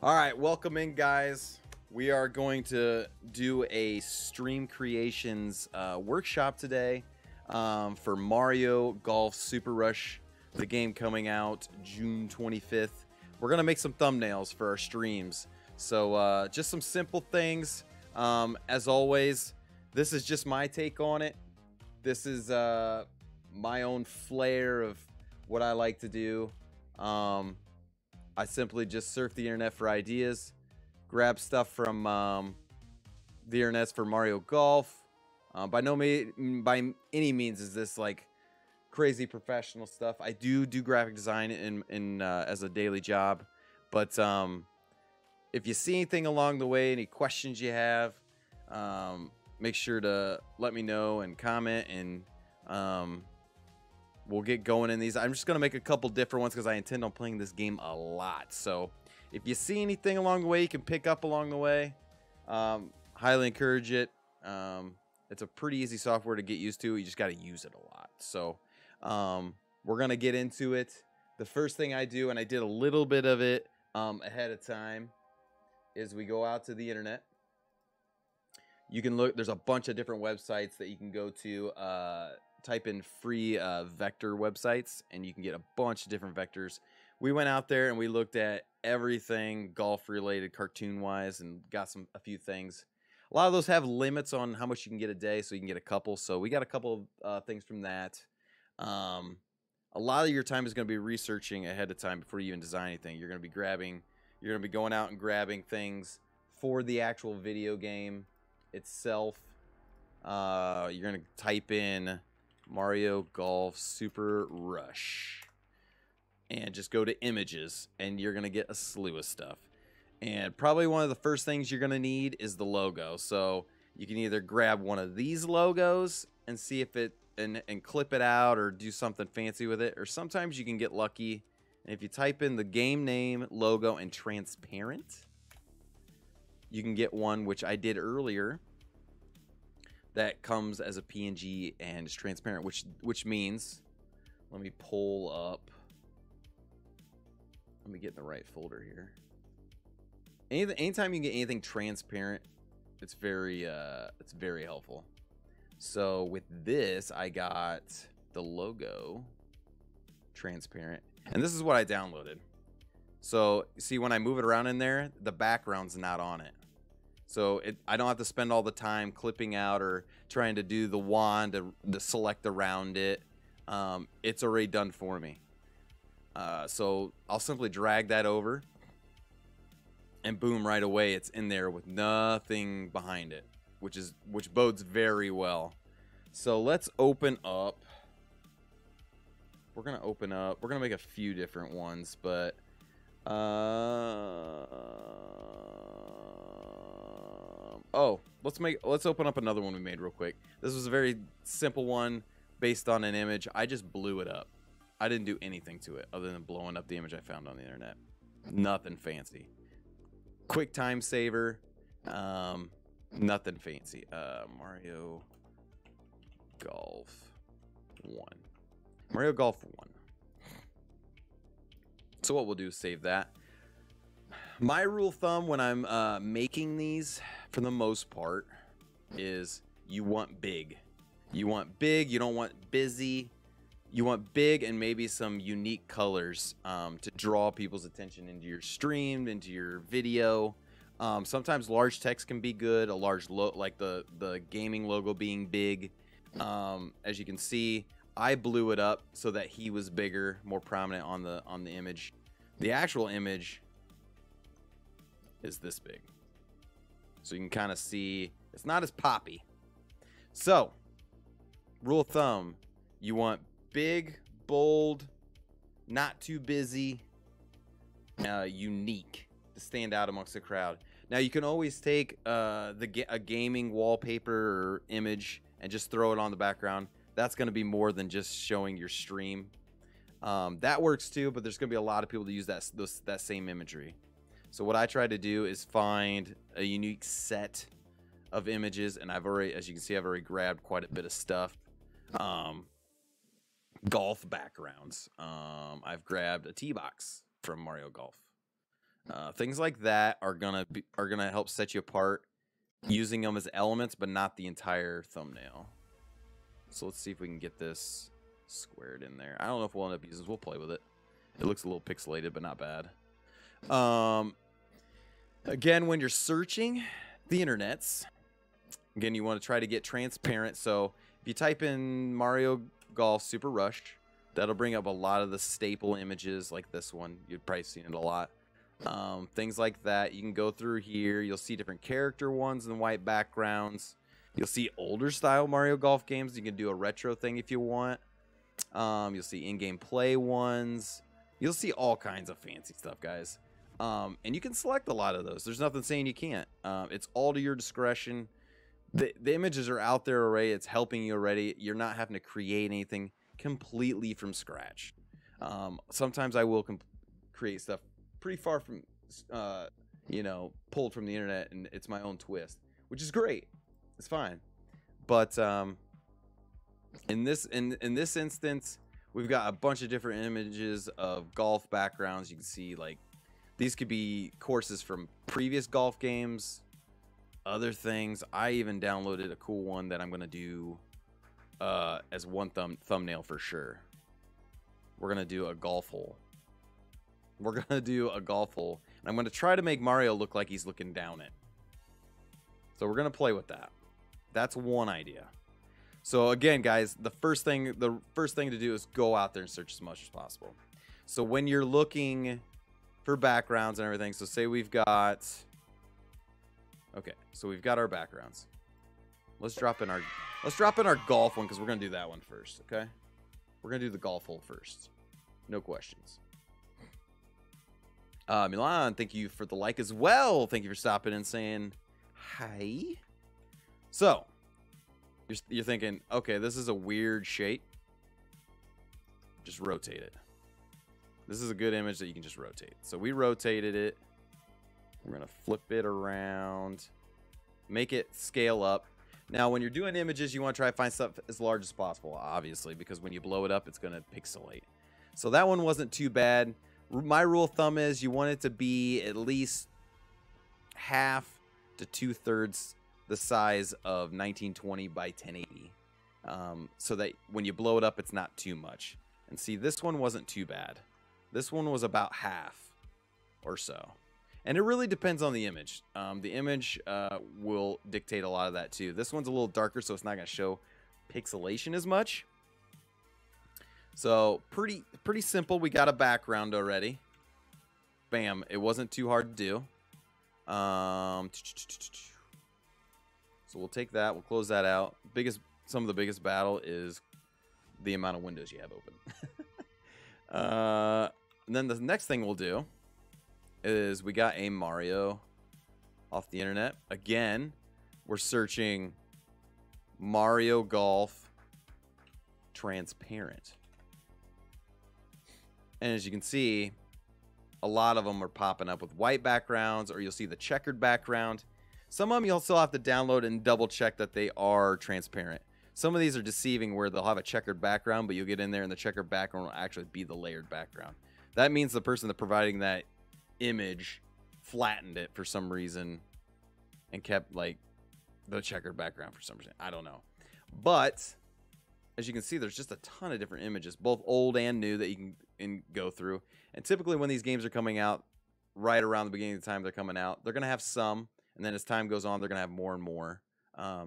All right, welcome in, guys. We are going to do a stream creations workshop today for Mario Golf Super Rush, the game coming out June 25th. We're going to make some thumbnails for our streams. So just some simple things. As always, this is just my take on it. This is my own flair of what I like to do. I simply just surf the internet for ideas, grab stuff from the internet for Mario Golf. By any means is this like crazy professional stuff. I do graphic design in as a daily job, but if you see anything along the way, any questions you have, make sure to let me know and comment, and we'll get going in these. I'm just going to make a couple different ones because I intend on playing this game a lot. So if you see anything along the way, you can pick up along the way. Highly encourage it. It's a pretty easy software to get used to. You just got to use it a lot. So we're going to get into it. The first thing I do, and I did a little bit of it ahead of time, is we go out to the internet. You can look. There's a bunch of different websites that you can go to. Type in free vector websites and you can get a bunch of different vectors. We went out there and we looked at everything golf related cartoon wise and got a few things. A lot of those have limits on how much you can get a day, so you can get a couple. So we got a couple of things from that. A lot of your time is going to be researching ahead of time before you even design anything. You're going to be going out and grabbing things for the actual video game itself. You're going to type in Mario Golf Super Rush and just go to images, and you're gonna get a slew of stuff. And probably one of the first things you're gonna need is the logo. So you can either grab one of these logos and see if it and clip it out or do something fancy with it, or sometimes you can get lucky, and if you type in the game name, logo, and transparent, you can get one, which I did earlier, that comes as a PNG and is transparent, which means, let me pull up. Let me get in the right folder here. Anytime you can get anything transparent, it's very helpful. So with this, I got the logo transparent, and this is what I downloaded. So see, when I move it around in there, the background's not on it. So I don't have to spend all the time clipping out or trying to do the wand to select around it. It's already done for me. So I'll simply drag that over, and boom, right away it's in there with nothing behind it, which bodes very well. So let's open up. We're gonna make a few different ones, but oh, let's open up another one we made real quick. This was a very simple one based on an image. I just blew it up. I didn't do anything to it other than blowing up the image I found on the internet. Nothing fancy. Quick time saver. Nothing fancy. Mario Golf 1. Mario Golf 1. So what we'll do is save that. My rule of thumb when I'm making these, for the most part, is you want big. You want big, you don't want busy. You want big and maybe some unique colors to draw people's attention into your stream, into your video. Sometimes large text can be good, a large like the gaming logo being big. As you can see, I blew it up so that he was bigger, more prominent on the image. The actual image is this big, so you can kind of see it's not as poppy. So rule of thumb, you want big, bold, not too busy, unique to stand out amongst the crowd. Now you can always take a gaming wallpaper or image and just throw it on the background. That's going to be more than just showing your stream. That works too, but there's going to be a lot of people that use that same imagery. So what I try to do is find a unique set of images, and as you can see, I've already grabbed quite a bit of stuff. Golf backgrounds. I've grabbed a tee box from Mario Golf. Things like that are gonna help set you apart, using them as elements, but not the entire thumbnail. So let's see if we can get this squared in there. I don't know if we'll end up using this. We'll play with it. It looks a little pixelated, but not bad. Again, when you're searching the internets, again, you want to try to get transparent. So if you type in Mario Golf Super Rush, that'll bring up a lot of the staple images like this one. You've probably seen it a lot. Things like that. You can go through here. You'll see different character ones in white backgrounds. You'll see older style Mario Golf games. You can do a retro thing if you want. You'll see in-game play ones. You'll see all kinds of fancy stuff, guys. And you can select a lot of those. There's nothing saying you can't. It's all to your discretion. The images are out there already. It's helping you already. You're not having to create anything completely from scratch. Sometimes I will create stuff pretty far from, pulled from the internet, and it's my own twist, which is great. It's fine. But in this instance, we've got a bunch of different images of golf backgrounds. You can see, like, these could be courses from previous golf games, other things. I even downloaded a cool one that I'm going to do as one thumbnail for sure. We're going to do a golf hole. We're going to do a golf hole. And I'm going to try to make Mario look like he's looking down it. So we're going to play with that. That's one idea. So again, guys, the first thing to do is go out there and search as much as possible. So when you're looking for backgrounds and everything, so say we've got, okay, so we've got our backgrounds. Let's drop in our golf one, because we're gonna do that one first. Okay, we're gonna do the golf hole first. No questions. Milan, thank you for the like as well. Thank you for stopping and saying hi. So you're thinking, okay, this is a weird shape. Just rotate it. This is a good image that you can just rotate. So we rotated it. We're going to flip it around. Make it scale up. Now, when you're doing images, you want to try to find stuff as large as possible, obviously, because when you blow it up, it's going to pixelate. So that one wasn't too bad. My rule of thumb is you want it to be at least half to 2/3 the size of 1920 by 1080. So that when you blow it up, it's not too much. And see, this one wasn't too bad. This one was about half or so. And it really depends on the image. The image will dictate a lot of that too. This one's a little darker, so it's not going to show pixelation as much. So pretty simple. We got a background already. Bam. It wasn't too hard to do. So we'll take that. We'll close that out. Some of the biggest battle is the amount of windows you have open. And then the next thing we'll do is we got a Mario off the internet. Again, we're searching Mario Golf Transparent. And as you can see, a lot of them are popping up with white backgrounds, or you'll see the checkered background. Some of them you'll still have to download and double check that they are transparent. Some of these are deceiving where they'll have a checkered background, but you'll get in there and the checkered background will actually be the layered background. That means the person that providing that image flattened it for some reason and kept like the checkered background for some reason. I don't know. But as you can see, there's just a ton of different images, both old and new, that you can go through. And typically when these games are coming out, right around the beginning of the time they're coming out, they're going to have some. And then as time goes on, they're going to have more and more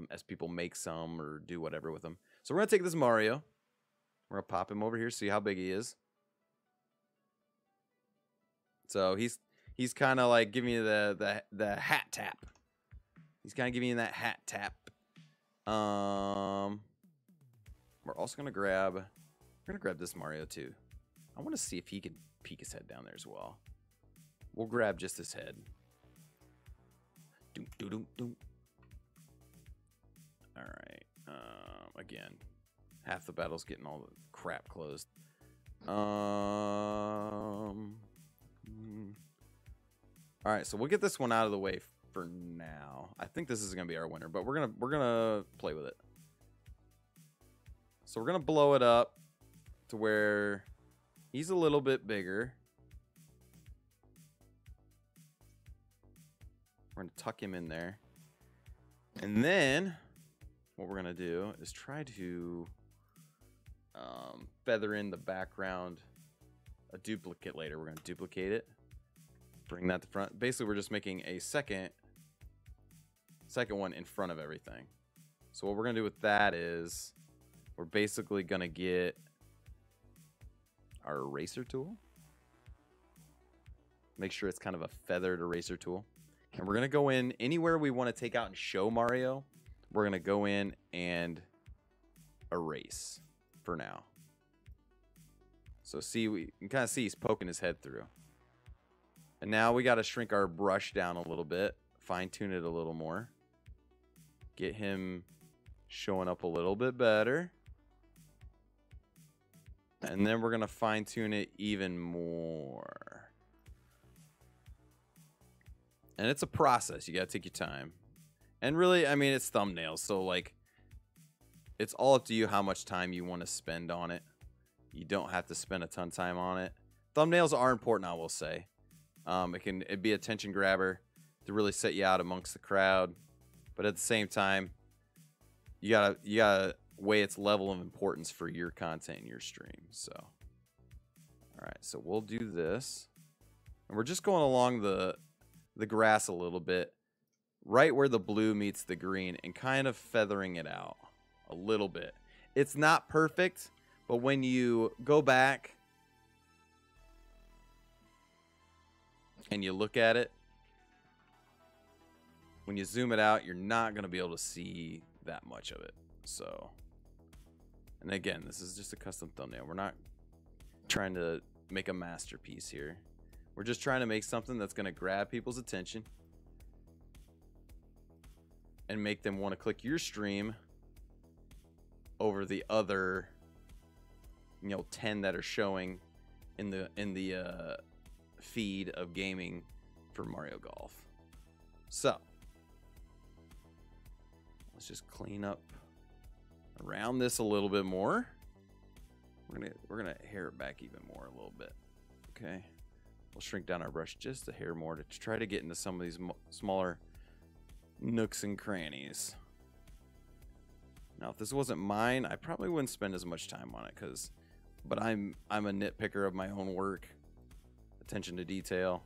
as people make some or do whatever with them. So we're going to take this Mario. We're going to pop him over here, see how big he is. So he's kind of like giving you the hat tap. He's kind of giving you that hat tap. We're also going to grab this Mario too. I want to see if he can peek his head down there as well. We'll grab just his head. Doom, doom, doom, doom. All right. Again, half the battle's getting all the crap closed. All right, so we'll get this one out of the way for now. I think this is gonna be our winner, but we're gonna play with it. So we're gonna blow it up to where he's a little bit bigger. We're going to tuck him in there. And then what we're going to do is try to feather in the background a duplicate later. We're going to duplicate it. Bring that to front. Basically, we're just making a second one in front of everything. So what we're going to do with that is we're basically going to get our eraser tool. Make sure it's kind of a feathered eraser tool. And we're going to go in anywhere we want to take out and show Mario. We're going to go in and erase for now. So see, we can kind of see he's poking his head through. And now we got to shrink our brush down a little bit. Fine tune it a little more. Get him showing up a little bit better. And then we're going to fine tune it even more. And it's a process. You got to take your time. And really, I mean, it's thumbnails. So, like, it's all up to you how much time you want to spend on it. You don't have to spend a ton of time on it. Thumbnails are important, I will say. It'd be a attention grabber to really set you out amongst the crowd. But at the same time, you gotta weigh its level of importance for your content and your stream. So, all right, so we'll do this. And we're just going along the grass a little bit, right where the blue meets the green, and kind of feathering it out a little bit. It's not perfect, but when you go back and you look at it, when you zoom it out, you're not going to be able to see that much of it. So, and again, this is just a custom thumbnail. We're not trying to make a masterpiece here. We're just trying to make something that's going to grab people's attention and make them want to click your stream over the other, 10 that are showing in the feed of gaming for Mario Golf. So let's just clean up around this a little bit more. We're gonna hair it back even more a little bit. Okay, we'll shrink down our brush just a hair more to try to get into some of these smaller nooks and crannies. Now, if this wasn't mine, I probably wouldn't spend as much time on it, but I'm a nitpicker of my own work. Attention to detail.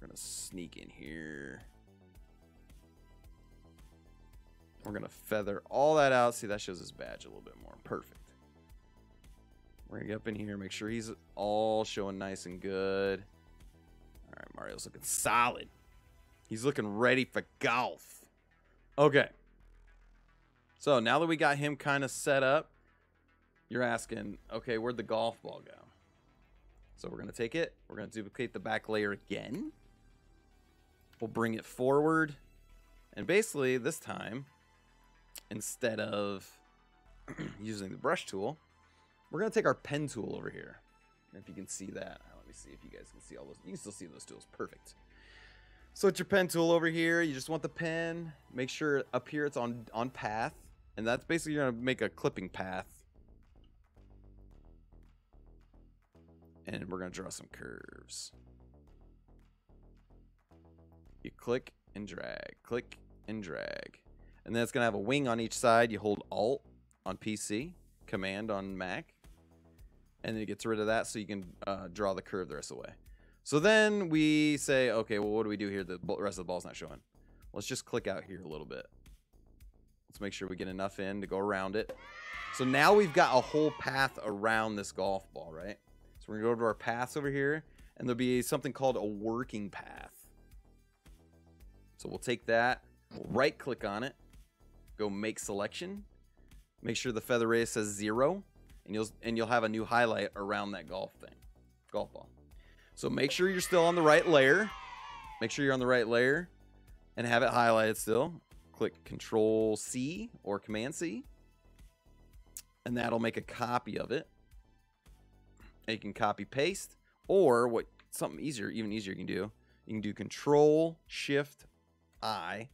We're gonna sneak in here. We're gonna feather all that out. See, that shows his badge a little bit more. Perfect. We're gonna get up in here, make sure he's all showing nice and good. All right, Mario's looking solid. He's looking ready for golf. Okay. So now that we got him kind of set up, you're asking, okay, where'd the golf ball go? So we're going to take it. We're going to duplicate the back layer again. We'll bring it forward. And basically, this time, instead of using the brush tool, we're going to take our pen tool over here. If you can see that. Let me see if you guys can see all those. You can still see those tools. Perfect. So it's your pen tool over here. You just want the pen. Make sure up here it's on path. And that's basically, you're going to make a clipping path. And we're going to draw some curves. You click and drag. Click and drag. And then it's going to have a wing on each side. You hold Alt on PC. Command on Mac. And then it gets rid of that so you can draw the curve the rest of the way. So then we say, okay, well, what do we do here? The rest of the ball's not showing. Let's just click out here a little bit. Let's make sure we get enough in to go around it. So now we've got a whole path around this golf ball, right? So we're going to go over to our paths over here, and there'll be something called a working path. So we'll take that, we'll right-click on it, go Make Selection, make sure the feather radius says 0, and you'll have a new highlight around that golf ball. So make sure you're still on the right layer. Make sure you're on the right layer and have it highlighted still. Click Control-C or Command-C, and that'll make a copy of it. And you can copy-paste, or something easier, even easier you can do Control-Shift-I,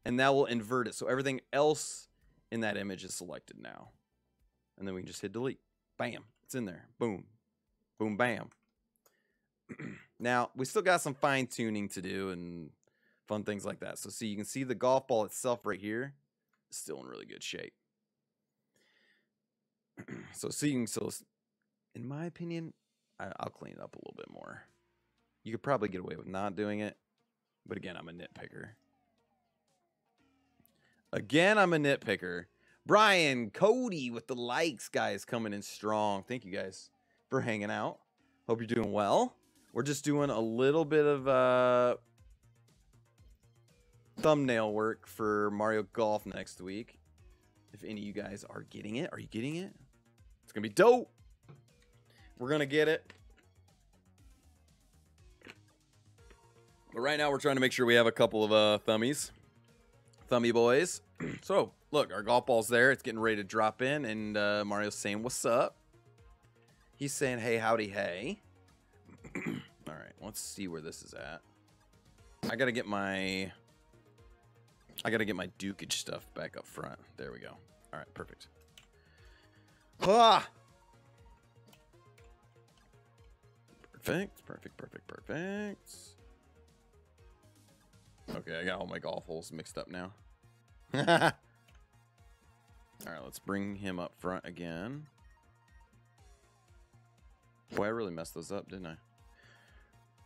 and that will invert it. So everything else in that image is selected now. And then we can just hit delete. Bam, it's in there. Boom, boom, bam. Now, we still got some fine-tuning to do, fun things like that. So see, you can see the golf ball itself right here is still in really good shape. So in my opinion, I'll clean it up a little bit more. You could probably get away with not doing it, but again, I'm a nitpicker. Brian, Cody with the likes, guys, coming in strong. Thank you guys for hanging out. Hope you're doing well. We're just doing a little bit of thumbnail work for Mario Golf next week. If any of you guys are getting it, are you getting it? It's going to be dope. We're going to get it. But right now, we're trying to make sure we have a couple of thummy boys. So, look, our golf ball's there. It's getting ready to drop in, and Mario's saying, what's up? He's saying, hey, howdy, hey. All right, let's see where this is at. I got to get my dukage stuff back up front. There we go. All right, perfect. Ah! Perfect, perfect, perfect, perfect. Okay, I got all my golf holes mixed up now. All right, let's bring him up front again. Boy, I really messed those up, didn't I?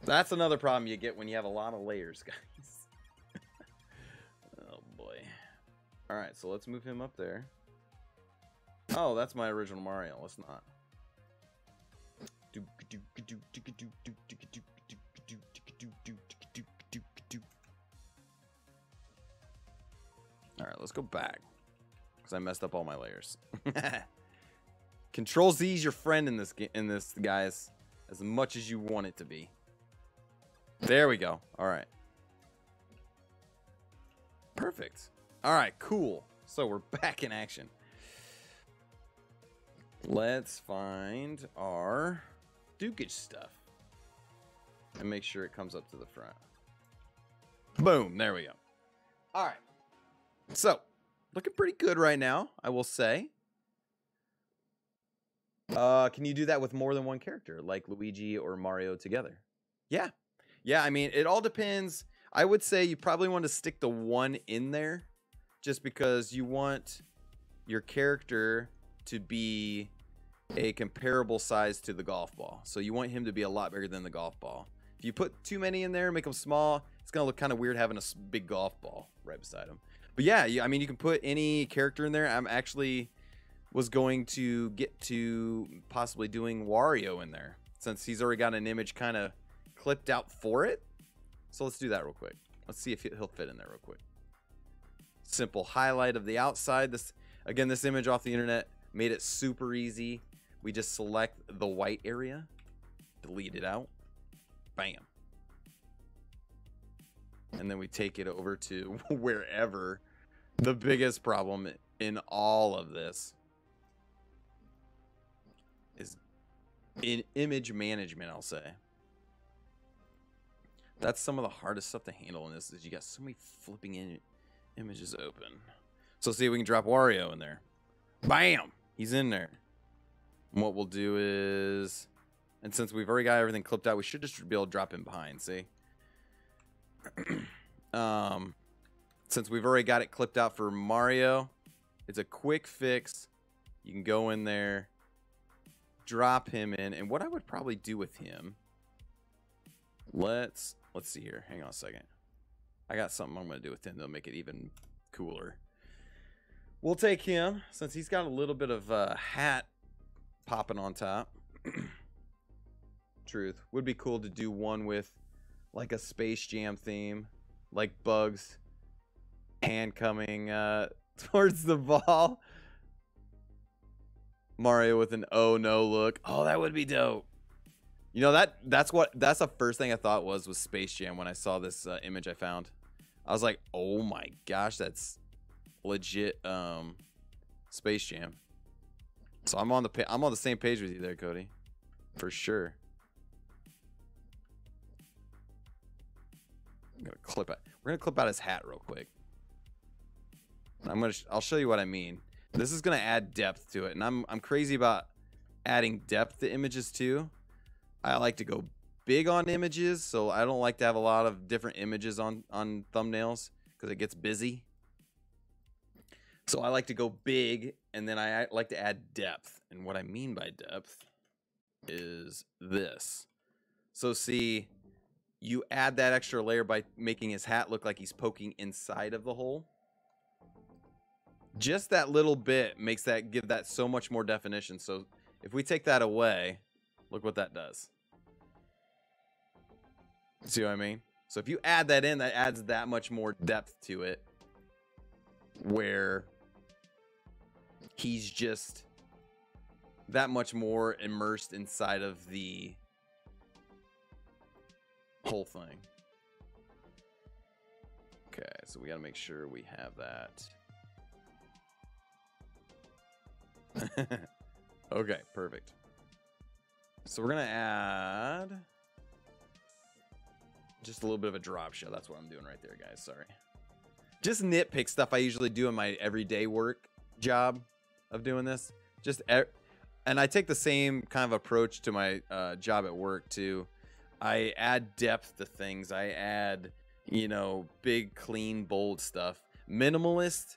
That's another problem you get when you have a lot of layers, guys. Oh, boy. All right, so let's move him up there. Oh, that's my original Mario. Let's not. All right, let's go back because I messed up all my layers. Control Z is your friend in this, guys, as much as you want it to be. There we go. All right. Perfect. All right, cool. So we're back in action. Let's find our dukage stuff and make sure it comes up to the front. Boom. There we go. All right. So, looking pretty good right now, I will say. Can you do that with more than one character, like Luigi or Mario together? Yeah. Yeah, I mean, it all depends. I would say you probably want to stick the one in there just because you want your character to be a comparable size to the golf ball. So you want him to be a lot bigger than the golf ball. If you put too many in there, make them small, it's going to look kind of weird having a big golf ball right beside him. But yeah, I mean, you can put any character in there. I'm actually was going to get to possibly doing Wario in there since he's already got an image kind of clipped out for it. So let's do that real quick. Let's see if he'll fit in there real quick. Simple highlight of the outside. This image off the internet made it super easy. We just select the white area, delete it out, bam. And then we take it over to wherever. The biggest problem in all of this is in image management, I'll say. That's some of the hardest stuff to handle in this is you got so many flipping images open. So see if we can drop Wario in there. Bam! He's in there. And what we'll do is, and since we've already got everything clipped out, we should just be able to drop him behind, see? Since we've already got it clipped out for Mario, it's a quick fix. You can go in there, drop him in, and what I would probably do with him, let's see here. Hang on a second. I got something I'm going to do with him that'll make it even cooler. We'll take him, since he's got a little bit of a hat popping on top. Truth. Would be cool to do one with like a Space Jam theme, like Bugs hand coming towards the ball. Mario with an oh no look. Oh, that would be dope. You know, that's the first thing I thought was Space Jam when I saw this image I found. I was like, oh my gosh, that's legit Space Jam. So I'm on the same page with you there, Cody, for sure. I'm gonna clip it. We're gonna clip out his hat real quick. I'll show you what I mean. This is gonna add depth to it, and I'm crazy about adding depth to images too. I like to go big on images, so I don't like to have a lot of different images on thumbnails because it gets busy. So I like to go big, and then I like to add depth. And what I mean by depth is this. So see, you add that extra layer by making his hat look like he's poking inside of the hole. Just that little bit makes that give that so much more definition. So if we take that away, look what that does. See what I mean? So if you add that in, that adds that much more depth to it, where he's just that much more immersed inside of the whole thing. Okay, so we got to make sure we have that. Okay, perfect. So we're going to add just a little bit of a drop shot. That's what I'm doing right there, guys. Sorry. Just nitpick stuff I usually do in my everyday work job of doing this. And I take the same kind of approach to my job at work too. I add depth to things. I add, you know, big, clean, bold stuff. Minimalist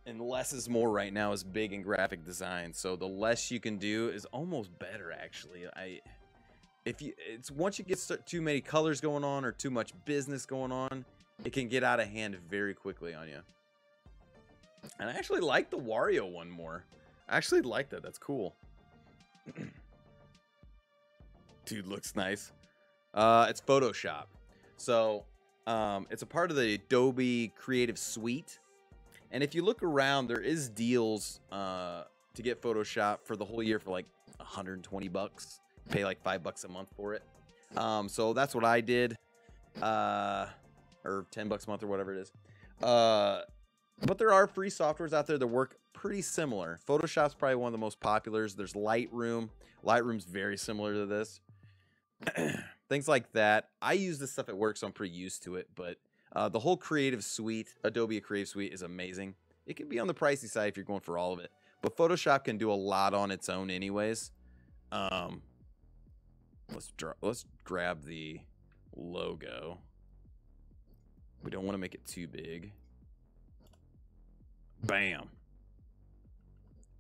and less is more right now is big in graphic design. So the less you can do is almost better, actually. Once you get too many colors going on or too much business going on, it can get out of hand very quickly on you. And I actually like the Wario one more. I actually like that. That's cool. Dude, looks nice. It's Photoshop. So it's a part of the Adobe Creative Suite. And if you look around, there is deals to get Photoshop for the whole year for like 120 bucks. Pay like $5 a month for it. So that's what I did. Or 10 bucks a month or whatever it is. But there are free softwares out there that work pretty similar. Photoshop's probably one of the most populars. There's Lightroom. Lightroom's very similar to this. Things like that. I use this stuff at work, so I'm pretty used to it. But the whole Creative Suite, Adobe Creative Suite, is amazing. It can be on the pricey side if you're going for all of it. But Photoshop can do a lot on its own anyways. Let's grab the logo. We don't want to make it too big. Bam.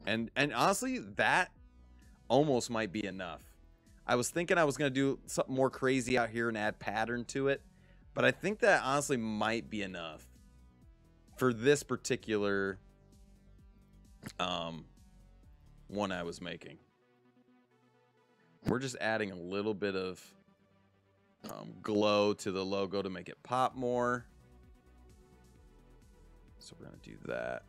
And honestly, that almost might be enough. I was thinking I was going to do something more crazy out here and add pattern to it, but I think that honestly might be enough for this particular one I was making. We're just adding a little bit of glow to the logo to make it pop more. So we're going to do that.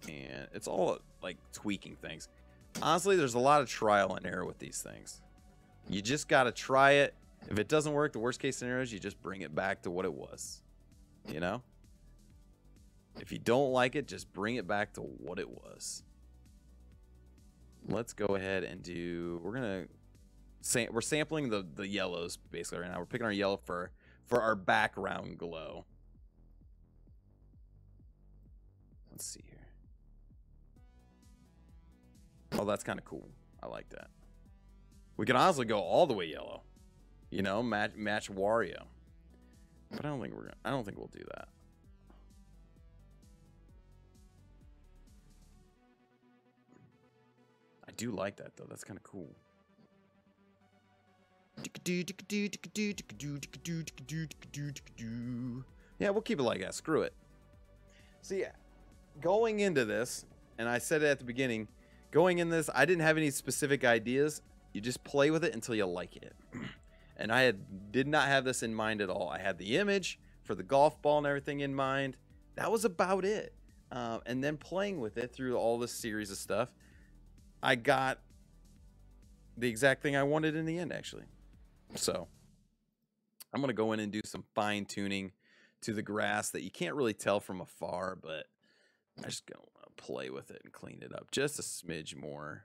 And it's all like tweaking things. Honestly, there's a lot of trial and error with these things. You just got to try it. If it doesn't work, the worst case scenario is you just bring it back to what it was. You know? If you don't like it, just bring it back to what it was. Let's go ahead and do... We're sampling the yellows basically right now. We're picking our yellow for our background glow. Let's see here. Oh, that's kind of cool. I like that. We can honestly go all the way yellow. You know, match Wario. But I don't think we'll do that. I do like that though. That's kind of cool. Yeah, we'll keep it like that. Screw it. So yeah, going into this, and I said it at the beginning, going in this, I didn't have any specific ideas. You just play with it until you like it. And I did not have this in mind at all. I had the image for the golf ball and everything in mind. That was about it. And then playing with it through all this series of stuff, I got the exact thing I wanted in the end, actually. So I'm going to go in and do some fine tuning to the grass that you can't really tell from afar, but I'm just going to play with it and clean it up just a smidge more.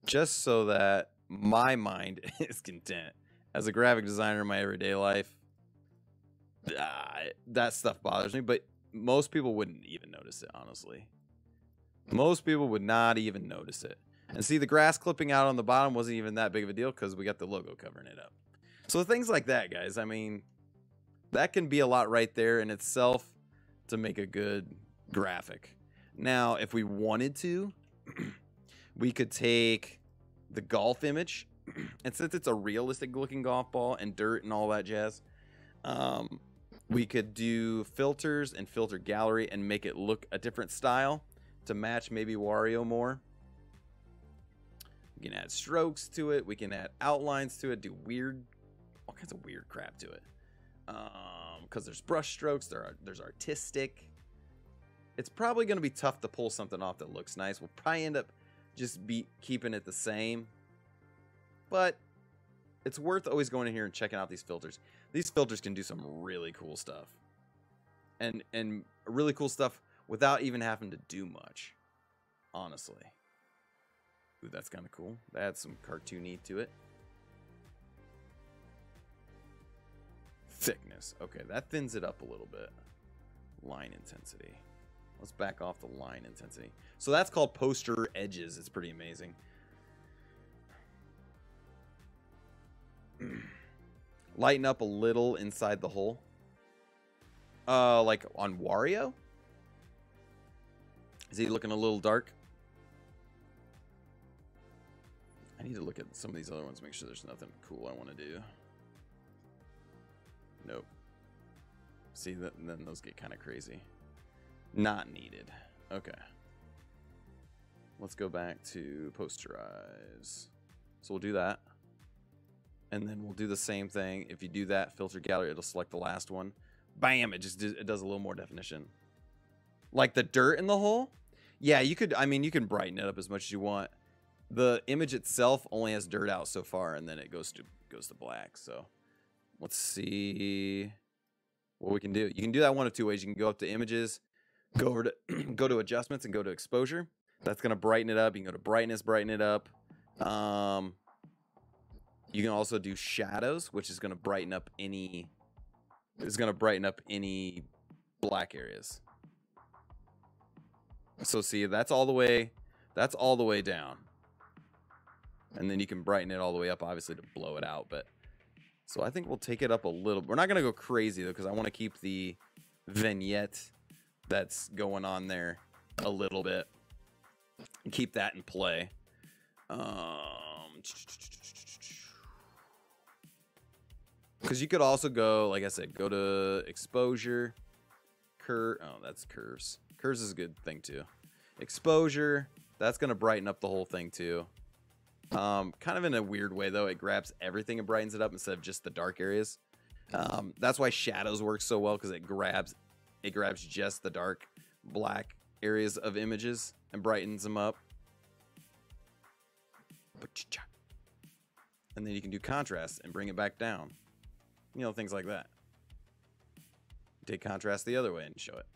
Just so that my mind is content. As a graphic designer in my everyday life, that stuff bothers me, but most people wouldn't even notice it, honestly. Most people would not even notice it. And see, the grass clipping out on the bottom wasn't even that big of a deal because we got the logo covering it up. So things like that, guys. I mean, that can be a lot right there in itself to make a good graphic. Now, if we wanted to, we could take the golf image, and since it's a realistic looking golf ball and dirt and all that jazz, we could do filters and filter gallery and make it look a different style to match maybe Wario more. We can add strokes to it. We can add outlines to it. Do all kinds of weird crap to it. Because there's brush strokes. There's artistic. It's probably going to be tough to pull something off that looks nice. We'll probably end up just keeping it the same. But it's worth always going in here and checking out these filters. These filters can do some really cool stuff. And really cool stuff without even having to do much. Honestly. Ooh, that's kind of cool. That adds some cartoony to it. Thickness. Okay, that thins it up a little bit. Line intensity. Let's back off the line intensity. So that's called poster edges. It's pretty amazing. Lighten up a little inside the hole. Like on Wario? Is he looking a little dark? I need to look at some of these other ones, make sure there's nothing cool I want to do. Nope. See, then those get kind of crazy. Not needed. Okay. Let's go back to posterize. So we'll do that. And then we'll do the same thing. If you do that, filter gallery, it'll select the last one. Bam! It does a little more definition. Like the dirt in the hole? Yeah, you could, I mean, you can brighten it up as much as you want. The image itself only has dirt out so far, and then it goes to black. So let's see what we can do. You can do that one of two ways. You can go up to images, go over to go to adjustments, and go to exposure. That's gonna brighten it up. You can go to brightness, brighten it up. You can also do shadows, which is gonna brighten up any. It's gonna brighten up any black areas. So see, that's all the way down. And then you can brighten it all the way up, obviously, to blow it out. But so I think we'll take it up a little. We're not going to go crazy, though, because I want to keep the vignette that's going on there a little bit. And keep that in play. Because you could also go, like I said, go to exposure. Oh, that's curves. Curves is a good thing, too. Exposure. That's going to brighten up the whole thing, too. Kind of in a weird way, though. It grabs everything and brightens it up instead of just the dark areas. That's why shadows work so well, because it grabs just the dark black areas of images and brightens them up. And then you can do contrast and bring it back down. You know, things like that. Take contrast the other way and show it.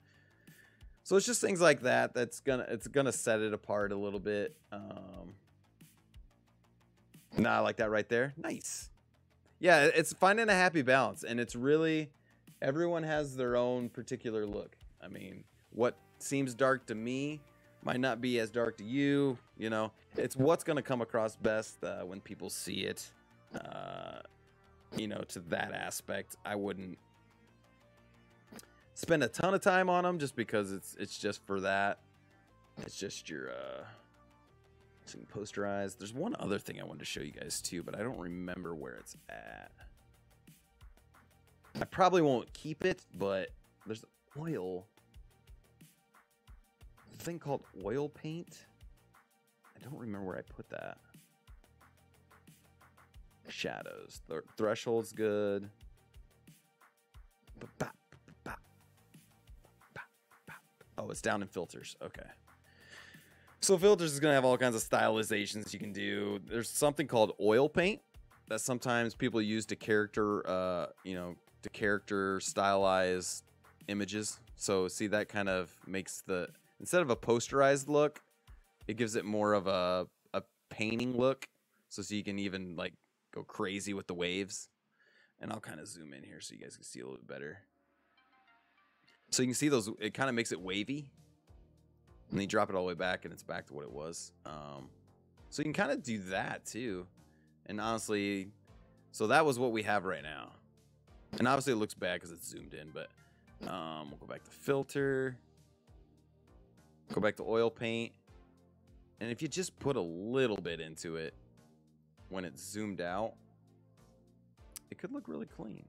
So it's just things like that it's gonna set it apart a little bit. Nah, I like that right there. Nice. Yeah, it's finding a happy balance, and it's really, everyone has their own particular look. I mean, what seems dark to me might not be as dark to you. You know, it's what's going to come across best when people see it. You know, to that aspect, I wouldn't spend a ton of time on them just because it's just for that. It's just your posterized. There's one other thing I wanted to show you guys too, but I don't remember where it's at. I probably won't keep it, but there's oil. A thing called oil paint. I don't remember where I put that. Shadows. The threshold's good. Oh, it's down in filters. Okay. So filters is going to have all kinds of stylizations you can do. There's something called oil paint that sometimes people use to character, to character stylize images. So see, that kind of makes instead of a posterized look, it gives it more of a painting look. So you can even like go crazy with the waves. And I'll kind of zoom in here so you guys can see a little bit better. So you can see those, it kind of makes it wavy. And then you drop it all the way back and it's back to what it was. So you can kind of do that too. And honestly, so that was what we have right now. And obviously it looks bad because it's zoomed in, but we'll go back to filter. Go back to oil paint. And if you just put a little bit into it when it's zoomed out, it could look really clean.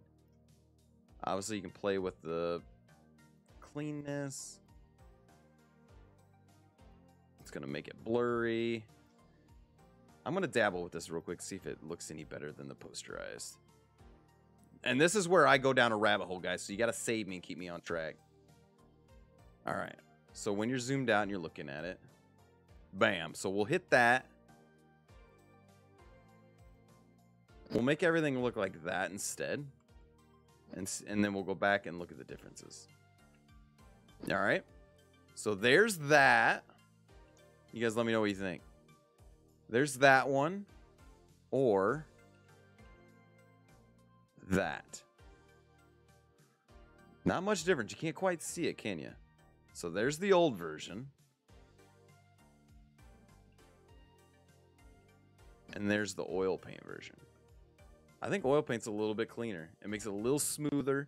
Obviously, you can play with the cleanness. It's going to make it blurry. I'm going to dabble with this real quick, see if it looks any better than the posterized. And this is where I go down a rabbit hole, guys, so you got to save me and keep me on track. All right. So when you're zoomed out and you're looking at it, bam. So we'll hit that. We'll make everything look like that instead. And then we'll go back and look at the differences. All right. So there's that. You guys let me know what you think. There's that one. Or that. Not much difference. You can't quite see it, can you? So there's the old version. And there's the oil paint version. I think oil paint's a little bit cleaner. It makes it a little smoother.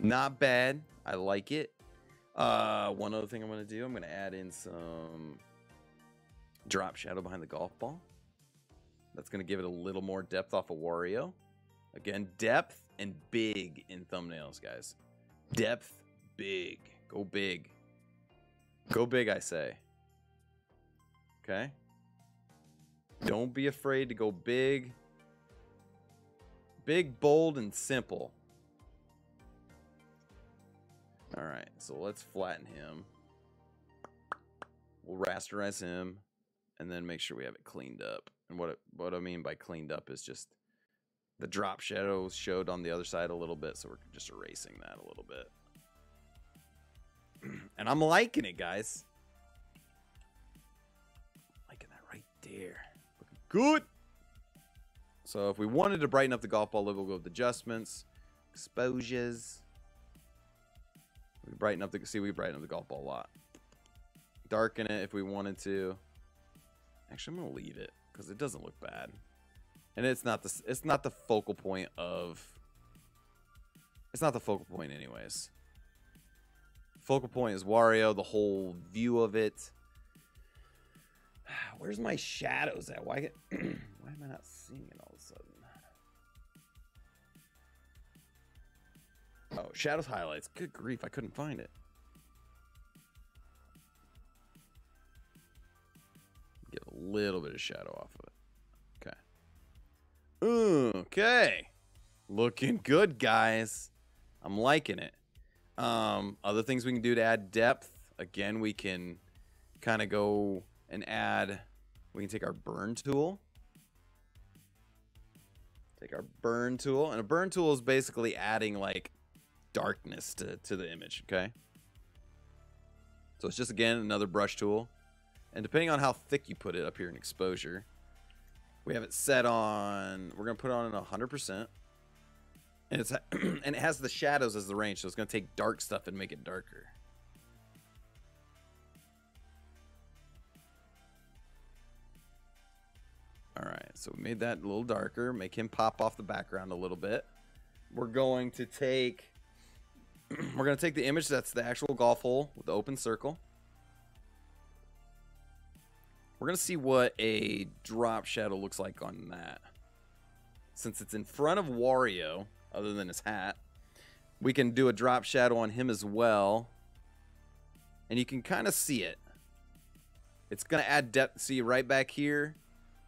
Not bad. I like it. One other thing I'm going to do, I'm going to add in some drop shadow behind the golf ball. That's going to give it a little more depth off of Wario. Again, depth and big in thumbnails, guys. Depth, big. Go big. Go big, I say. Okay? Don't be afraid to go big. Big, bold, and simple. All right, so let's flatten him. We'll rasterize him, and then make sure we have it cleaned up. And what I mean by cleaned up is just the drop shadows showed on the other side a little bit, so we're just erasing that a little bit. And I'm liking it, guys. Liking that right there. Looking good. So if we wanted to brighten up the golf ball, we'll go with adjustments, exposures. We brighten up the we brighten up the golf ball a lot. Darken it if we wanted to. Actually, I'm gonna leave it because it doesn't look bad, and it's not the focal point of. It's not the focal point, anyways. Focal point is Wario, the whole view of it. Where's my shadows at? Why am I not seeing it all of a sudden? Oh, shadows highlights. Good grief, I couldn't find it. Get a little bit of shadow off of it. Okay. Okay. Looking good, guys. I'm liking it. Other things we can do to add depth. Again, we can kind of go and add. We can take our burn tool. Take our burn tool. And a burn tool is basically adding like darkness to the image, okay? So it's just, again, another brush tool. And depending on how thick you put it up here in exposure, we have it set on, we're going to put it on 100%. And it's and it has the shadows as the range, so it's going to take dark stuff and make it darker. All right, so we made that a little darker, make him pop off the background a little bit. We're going to take the image that's the actual golf hole with the open circle. We're going to see what a drop shadow looks like on that. Since it's in front of Wario, other than his hat, we can do a drop shadow on him as well. And you can kind of see it. It's going to add depth. See, right back here,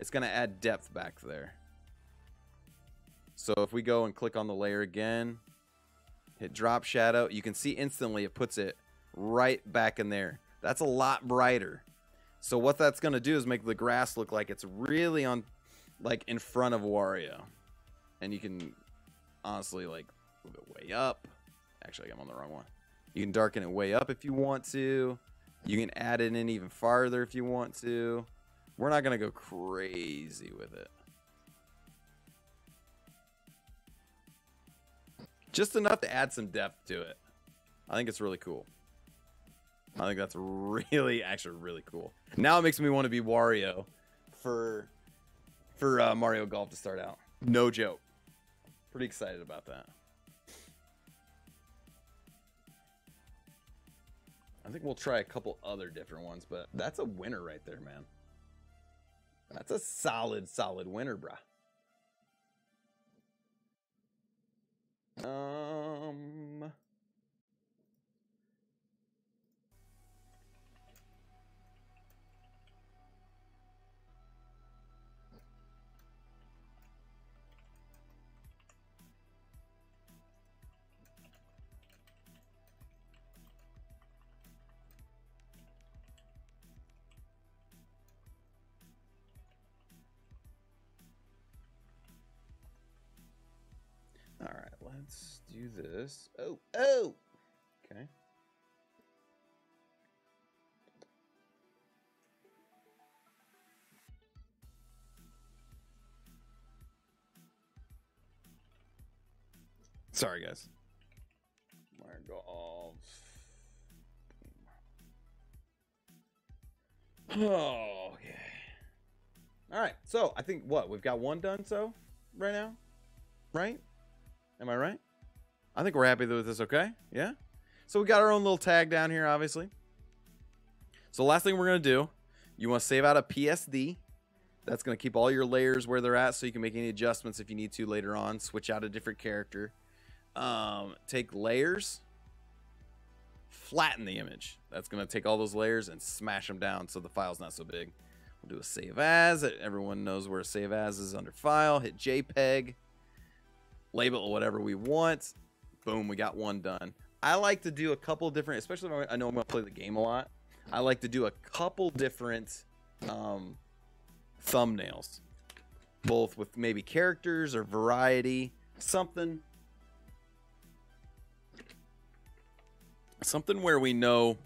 it's going to add depth back there. So if we go and click on the layer again, hit drop shadow, you can see instantly it puts it right back in there. That's a lot brighter. So what that's going to do is make the grass look like it's really on, like, in front of Wario. And you can honestly, like, move it way up. Actually, I'm on the wrong one. You can darken it way up if you want to. You can add it in even farther if you want to. We're not going to go crazy with it. Just enough to add some depth to it. I think it's really cool. I think that's really, actually really cool. Now it makes me want to be Wario for Mario Golf to start out. No joke. Pretty excited about that. I think we'll try a couple other different ones, but that's a winner right there, man. That's a solid winner, bruh. All right, let's do this. Oh. Okay. Sorry, guys. Mario Golf. Oh, okay. All right. So I think we've got one done. So right now, right? Am I right? I think we're happy with this. Okay. Yeah. So we got our own little tag down here, obviously. So the last thing we're gonna do, you want to save out a PSD. That's gonna keep all your layers where they're at, so you can make any adjustments if you need to later on. Switch out a different character. Take layers, flatten the image. That's gonna take all those layers and smash them down so the file's not so big. We'll do a save as. Everyone knows where a save as is under file. Hit JPEG, label it whatever we want. Boom, we got one done. I like to do a couple different, especially when I know I'm gonna play the game a lot. I like to do a couple different thumbnails, both with maybe characters or variety, something where we know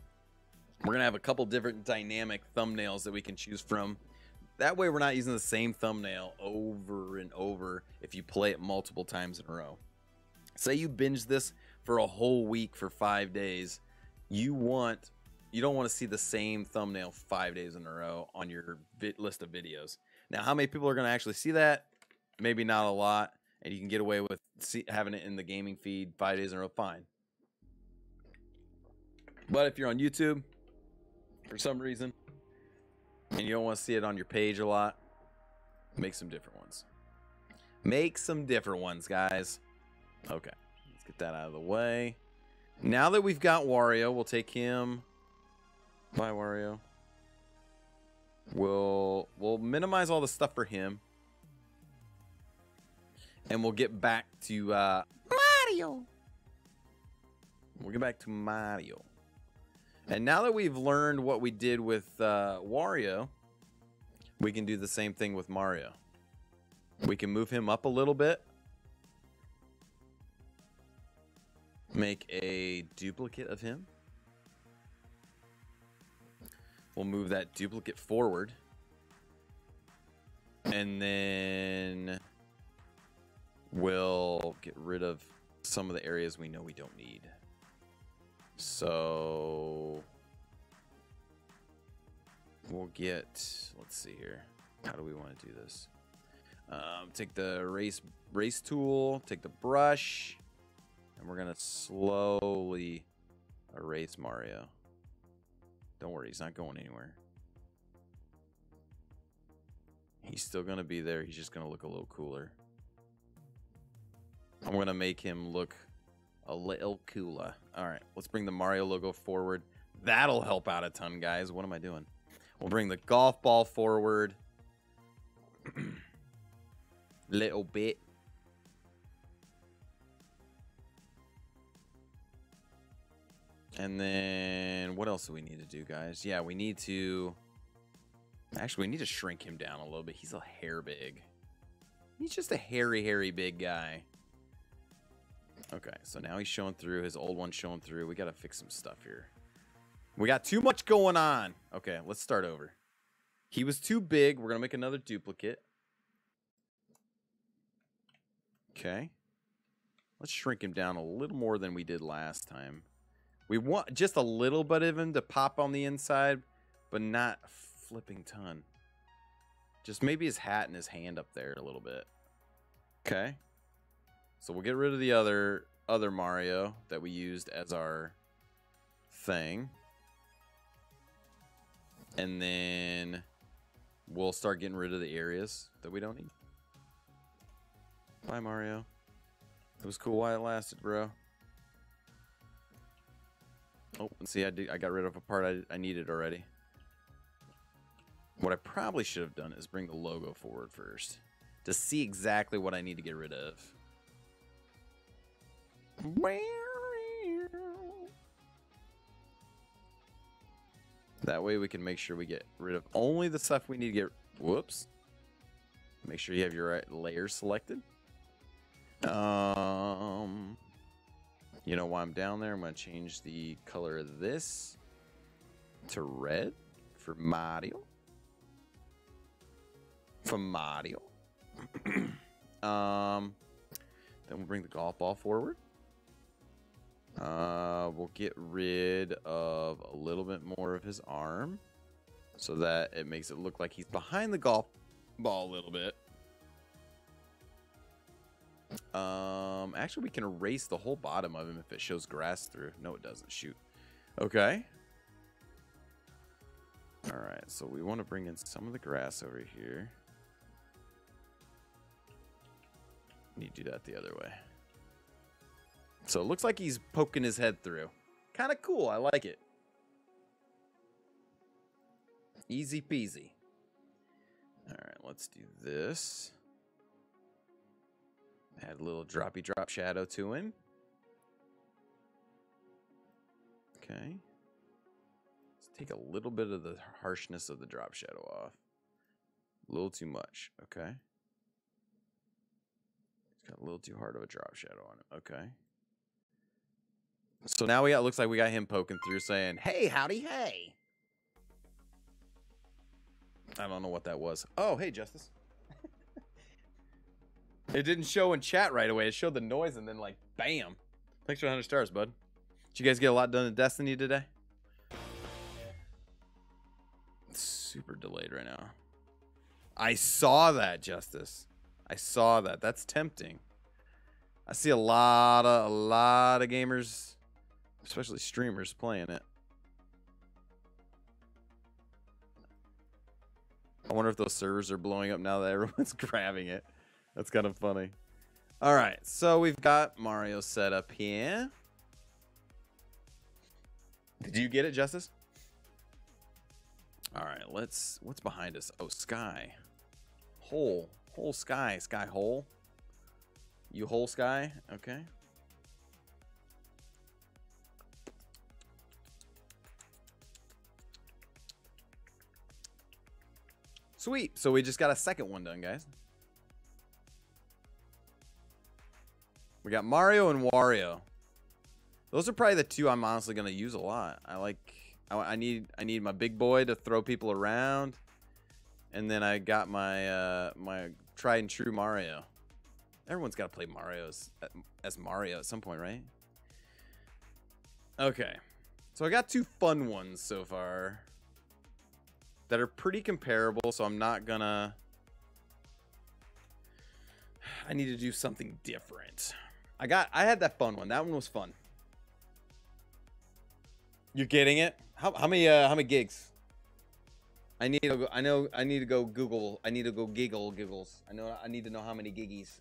we're gonna have a couple different dynamic thumbnails that we can choose from. That way we're not using the same thumbnail over and over if you play it multiple times in a row. Say you binge this for a whole week for 5 days. You don't want to see the same thumbnail 5 days in a row on your list of videos. Now, how many people are going to actually see that? Maybe not a lot. And you can get away with having it in the gaming feed 5 days in a row. Fine. But if you're on YouTube, for some reason, and you don't want to see it on your page a lot, make some different ones. Make some different ones, guys. Okay. Let's get that out of the way. Now that we've got Wario, we'll take him. Bye, Wario. We'll minimize all the stuff for him. And we'll get back to Mario. We'll get back to Mario. And now that we've learned what we did with Wario, we can do the same thing with Mario. We can move him up a little bit. Make a duplicate of him. We'll move that duplicate forward. And then we'll get rid of some of the areas we know we don't need. So we'll get, let's see here. How do we want to do this? Take the erase tool, take the brush, and we're going to slowly erase Mario. Don't worry, he's not going anywhere. He's still going to be there. He's just going to look a little cooler. I'm going to make him look a little cooler. All right, let's bring the Mario logo forward. That'll help out a ton, guys. What am I doing? We'll bring the golf ball forward. Little bit. And then what else do we need to do, guys? Yeah, we need to... Actually, we need to shrink him down a little bit. He's a hair big. He's just a hairy big guy. Okay, so now he's showing through. His old one's showing through. We got to fix some stuff here. We got too much going on. Okay, let's start over. He was too big. We're going to make another duplicate. Okay. Let's shrink him down a little more than we did last time. We want just a little bit of him to pop on the inside, but not a flipping ton. Just maybe his hat and his hand up there a little bit. Okay. So we'll get rid of the other Mario that we used as our thing. And then we'll start getting rid of the areas that we don't need. Bye, Mario. It was cool while it lasted, bro. Oh, and see, I got rid of a part I needed already. What I probably should have done is bring the logo forward first to see exactly what I need to get rid of. That way we can make sure we get rid of only the stuff we need to get. Whoops. Make sure you have your right layers selected. You know, while I'm down there, I'm going to change the color of this to red for Mario. From Mario. Then we'll bring the golf ball forward. We'll get rid of a little bit more of his arm so that it makes it look like he's behind the golf ball a little bit. Actually, we can erase the whole bottom of him if it shows grass through. No, it doesn't. Shoot. Okay. All right, so we want to bring in some of the grass over here. Need to do that the other way. So it looks like he's poking his head through. Kind of cool. I like it. Easy peasy. All right, let's do this. Add a little droppy drop shadow to him. Okay. Let's take a little bit of the harshness of the drop shadow off. A little too much. Okay. It's got a little too hard of a drop shadow on it. Okay. So now looks like we got him poking through saying, hey, howdy, hey. I don't know what that was. Oh, hey, Justice. It didn't show in chat right away. It showed the noise and then like, bam. Thanks for 100 stars, bud. Did you guys get a lot done in Destiny today? It's super delayed right now. I saw that, Justice. I saw that. That's tempting. I see a lot of gamers, especially streamers, playing it. I wonder if those servers are blowing up now that everyone's grabbing it. That's kind of funny. All right, so we've got Mario set up here. Did you get it, Justice? All right, what's behind us? Oh, sky. Hole sky. Sky hole. You hole sky? Okay. Sweet. So we just got a second one done, guys. We got Mario and Wario. Those are probably the two I'm honestly going to use a lot. I need my big boy to throw people around. And then I got my my tried and true Mario. Everyone's got to play Mario as Mario at some point, right? Okay. So I got two fun ones so far that are pretty comparable, so I'm not gonna... I need to do something different. I had that fun one. That one was fun. You're getting it? How many gigs? I need to go. I need to go Google. I need to go giggles. I need to know how many giggies.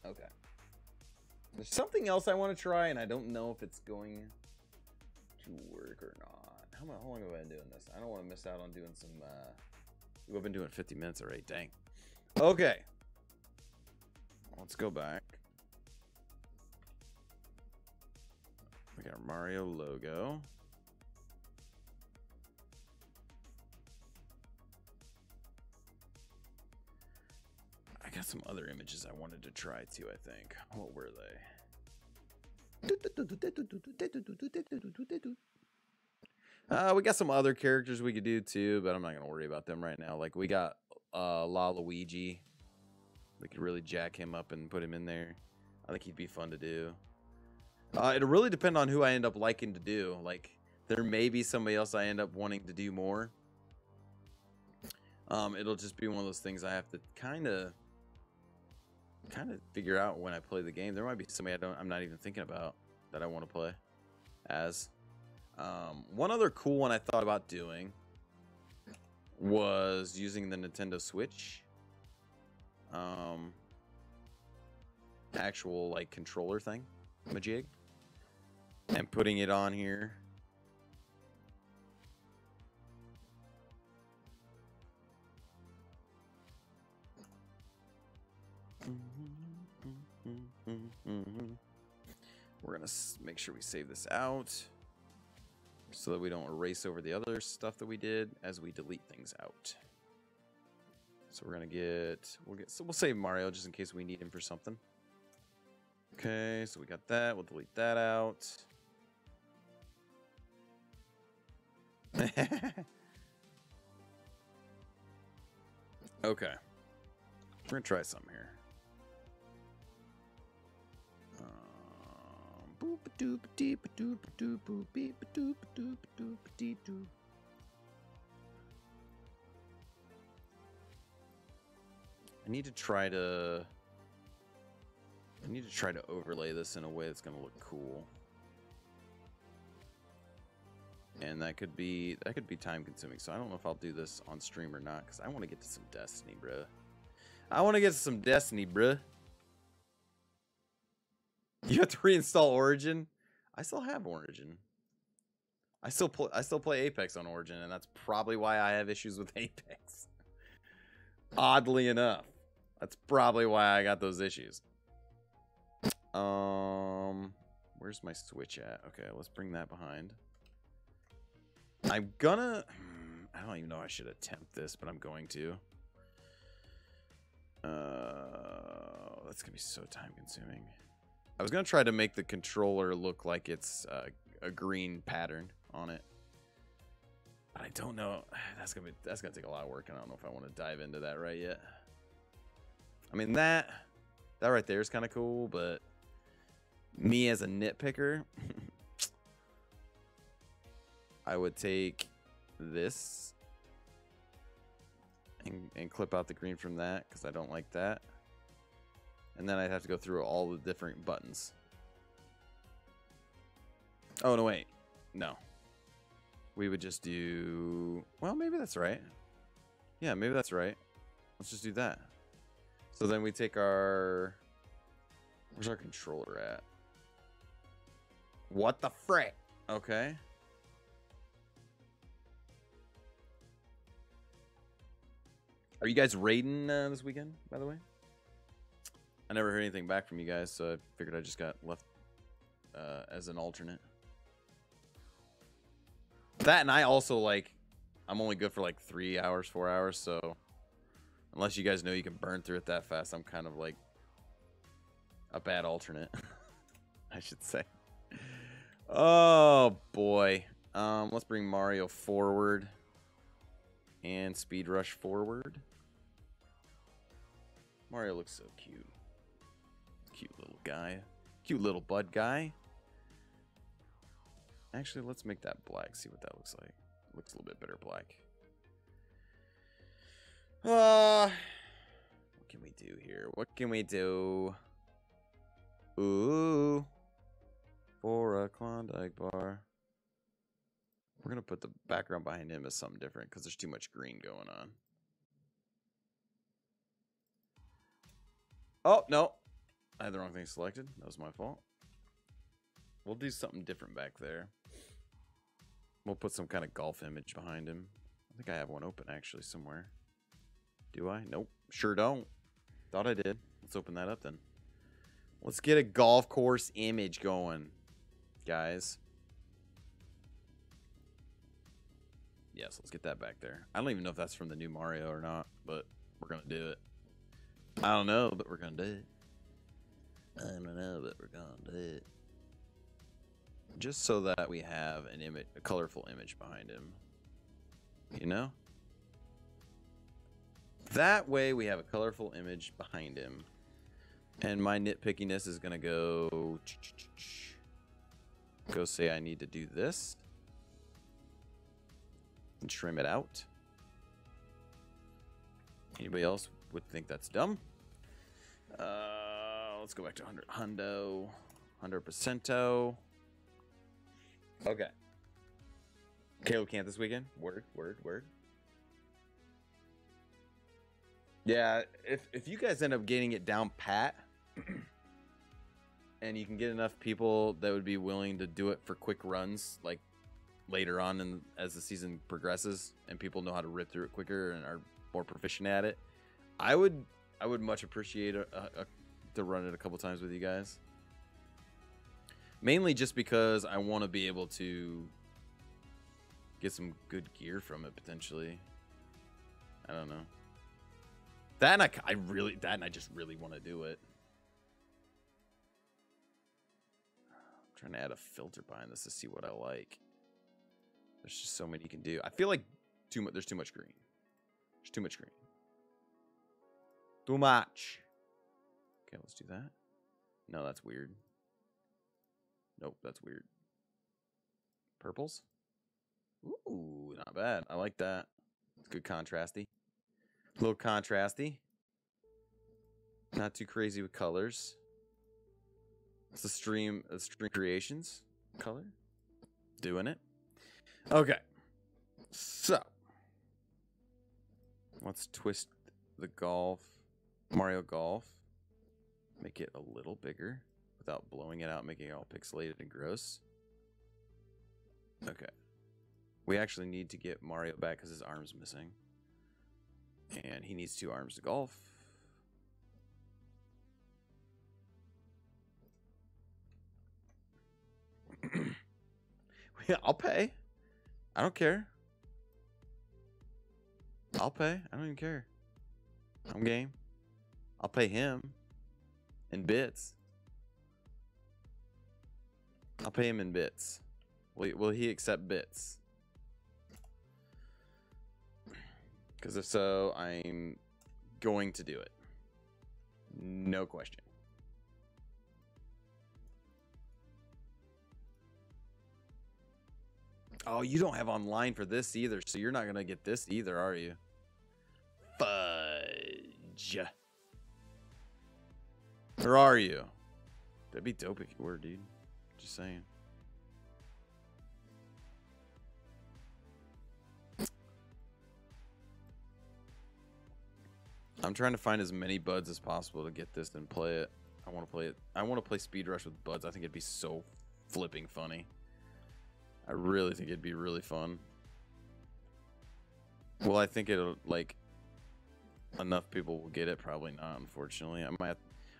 Okay. There's something else I want to try, and I don't know if it's going to work or not. How long have I been doing this? I don't want to miss out on doing some. We've been doing 50 minutes already. Dang. Okay. Let's go back. We got our Mario logo. I got some other images I wanted to try too, I think. What were they? We got some other characters we could do too, but I'm not going to worry about them right now. Like we got Luigi. We could really jack him up and put him in there. I think he'd be fun to do. It'll really depend on who I end up liking to do. Like, there may be somebody else I end up wanting to do more. It'll just be one of those things I have to kind of figure out when I play the game. There might be somebody I'm not even thinking about that I want to play as. One other cool one I thought about doing was using the Nintendo Switch. Actual like controller thing, majig, and putting it on here. We're gonna make sure we save this out so that we don't erase over the other stuff that we did as we delete things out. So we're gonna we'll save Mario just in case we need him for something. Okay, so we got that. We'll delete that out. Okay, we're gonna try some here. I need to try to overlay this in a way that's gonna look cool. And that could be time consuming. So I don't know if I'll do this on stream or not, because I want to get to some Destiny, bruh. I want to get to some Destiny, bruh. You have to reinstall Origin. I still have Origin. I still play Apex on Origin, and that's probably why I have issues with Apex. Oddly enough, that's probably why I got those issues. Where's my Switch at? Okay, let's bring that behind. I'm gonna... I don't even know I should attempt this, but I'm going to. That's gonna be so time consuming. I was gonna try to make the controller look like it's a green pattern on it, but I don't know. That's gonna take a lot of work, and I don't know if I want to dive into that right yet. I mean, that right there is kind of cool, but me as a nitpicker, I would take this and clip out the green from that, because I don't like that. And then I'd have to go through all the different buttons. Oh, no, wait. No. We would just do... Well, maybe that's right. Yeah, maybe that's right. Let's just do that. So then we take our... Where's our controller at? What the frick? Okay. Are you guys raiding this weekend, by the way? I never heard anything back from you guys, so I figured I just got left as an alternate. That, and I also, like, I'm only good for like 3 hours, 4 hours, so unless you guys know you can burn through it that fast, I'm kind of like a bad alternate, I should say. Oh, boy. Let's bring Mario forward and Speed Rush forward. Mario looks so cute. Cute little guy. Cute little bud guy. Actually, let's make that black. See what that looks like. Looks a little bit better black. What can we do here? What can we do? Ooh. For a Klondike bar. We're going to put the background behind him as something different because there's too much green going on. Oh, no. I had the wrong thing selected. That was my fault. We'll do something different back there. We'll put some kind of golf image behind him. I think I have one open actually somewhere. Do I? Nope. Sure don't. Thought I did. Let's open that up then. Let's get a golf course image going, guys. Yes, let's get that back there. I don't even know if that's from the new Mario or not, but we're going to do it. I don't know, but we're going to do it. I don't know, but we're going to do it. Just so that we have an image, a colorful image behind him. You know? That way we have a colorful image behind him. And my nitpickiness is going to go say I need to do this. And trim it out. Anybody else would think that's dumb. Let's go back to 100. Hundo. 100%. Okay. Caleb can't this weekend. Word. Yeah, if you guys end up getting it down pat, and you can get enough people that would be willing to do it for quick runs, like later on and as the season progresses, and people know how to rip through it quicker and are more proficient at it, I would much appreciate to run it a couple times with you guys. Mainly just because I want to be able to get some good gear from it potentially. I don't know. That and I just really want to do it. I'm trying to add a filter behind this to see what I like. There's just so many you can do. I feel like there's too much green. There's too much green. Too much. Okay, let's do that. No, that's weird. Nope, that's weird. Purples? Ooh, not bad. I like that. It's good contrasty. A little contrasty. Not too crazy with colors. It's the stream creations color. Doing it. Okay. So let's twist the Mario Golf. Make it a little bigger without blowing it out, making it all pixelated and gross. Okay. We actually need to get Mario back because his arm's missing. And he needs 2 arms to golf. Yeah, I'll pay. I don't care. I'll pay. I don't even care. I'm game. I'll pay him in bits. I'll pay him in bits. Will he accept bits? Because if so, I'm going to do it. No question. Oh, you don't have online for this either, so you're not going to get this either, are you? Fudge. Or are you? That'd be dope if you were, dude. Just saying. I'm trying to find as many buds as possible to get this and play it. I want to play it. I want to play Speed Rush with buds. I think it'd be so flipping funny. I really think it'd be really fun. Well, I think it'll, like, enough people will get it. Probably not, unfortunately. I'm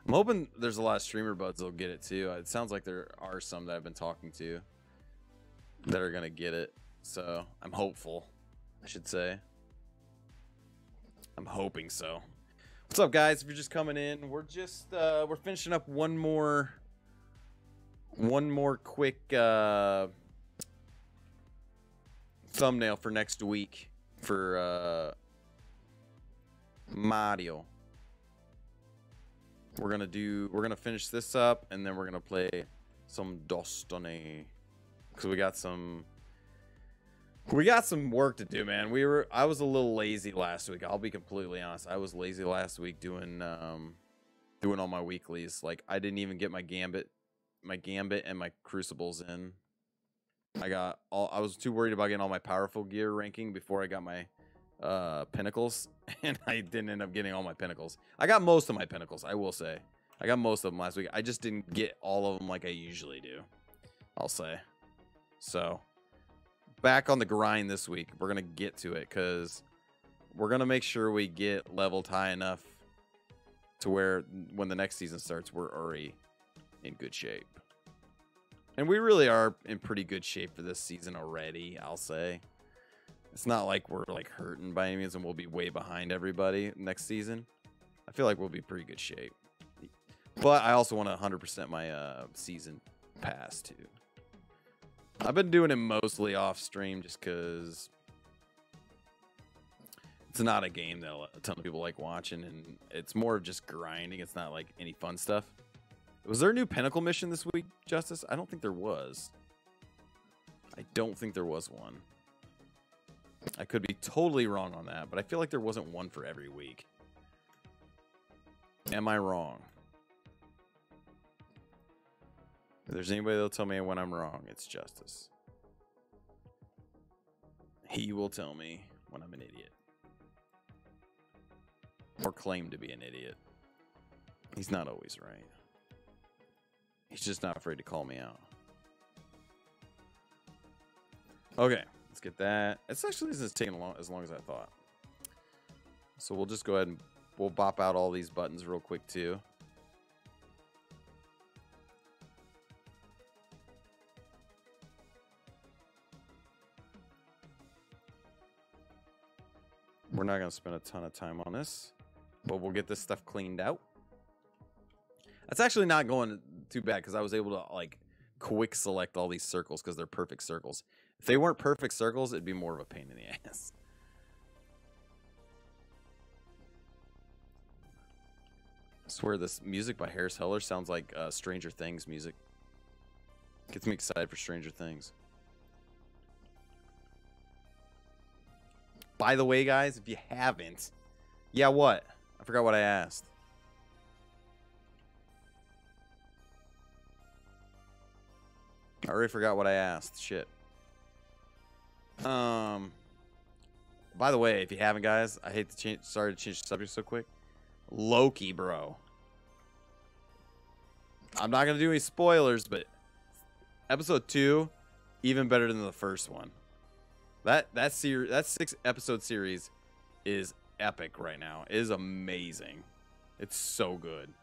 hoping there's a lot of streamer buds that'll get it too. It sounds like there are some that I've been talking to that are gonna get it. So I'm hopeful, I should say. I'm hoping so. What's up, guys? If you're just coming in, we're finishing up one more quick thumbnail for next week for Mario. We're gonna finish this up, and then we're gonna play some Destiny because we got some work to do, man. I was a little lazy last week. I'll be completely honest. I was lazy last week doing all my weeklies. Like, I didn't even get my Gambit and my Crucibles in. I was too worried about getting all my powerful gear ranking before I got my Pinnacles, and I didn't end up getting all my Pinnacles. I got most of my Pinnacles, I will say. I got most of them last week. I just didn't get all of them like I usually do, I'll say. So back on the grind this week. We're gonna get to it because we're gonna make sure we get leveled high enough to where when the next season starts, we're already in good shape. And we really are in pretty good shape for this season already, I'll say. It's not like we're like hurting by any means and we'll be way behind everybody next season. I feel like we'll be pretty good shape. But I also want to 100% my season pass too. I've been doing it mostly off stream just because it's not a game that a ton of people like watching, and it's more of just grinding. It's not like any fun stuff. Was there a new Pinnacle mission this week, Justice? I don't think there was. I don't think there was one. I could be totally wrong on that, but I feel like there wasn't one for every week. Am I wrong? If there's anybody that'll tell me when I'm wrong, it's Justice. He will tell me when I'm an idiot. Or claim to be an idiot. He's not always right. He's just not afraid to call me out. Okay, let's get that. It's actually isn't taking as long as I thought. So we'll just go ahead and we'll bop out all these buttons real quick too. We're not going to spend a ton of time on this, but we'll get this stuff cleaned out. That's actually not going too bad because I was able to like quick select all these circles because they're perfect circles. If they weren't perfect circles, it'd be more of a pain in the ass. I swear this music by Harris Heller sounds like Stranger Things music. Gets me excited for Stranger Things. By the way, guys, if you haven't... Yeah, what? I forgot what I asked. I already forgot what I asked. Shit. By the way, if you haven't, guys, I hate to change... Sorry to change the subject so quick. Loki, bro. I'm not going to do any spoilers, but... Episode 2, even better than the first one. That 6-episode series is epic right now. It is amazing. It's so good.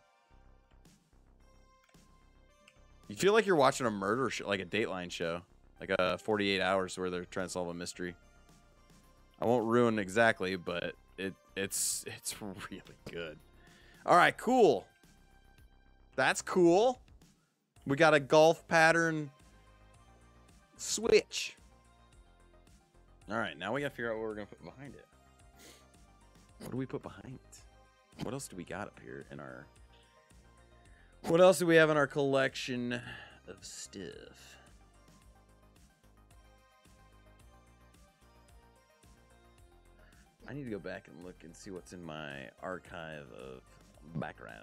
You feel like you're watching a murder show, like a Dateline show, like a 48 Hours where they're trying to solve a mystery. I won't ruin exactly, but it's really good. All right, cool. That's cool. We got a golf pattern switch. All right, now we got to figure out what we're going to put behind it. What do we put behind it? What else do we got up here in our... What else do we have in our collection of stuff? I need to go back and look and see what's in my archive of backgrounds.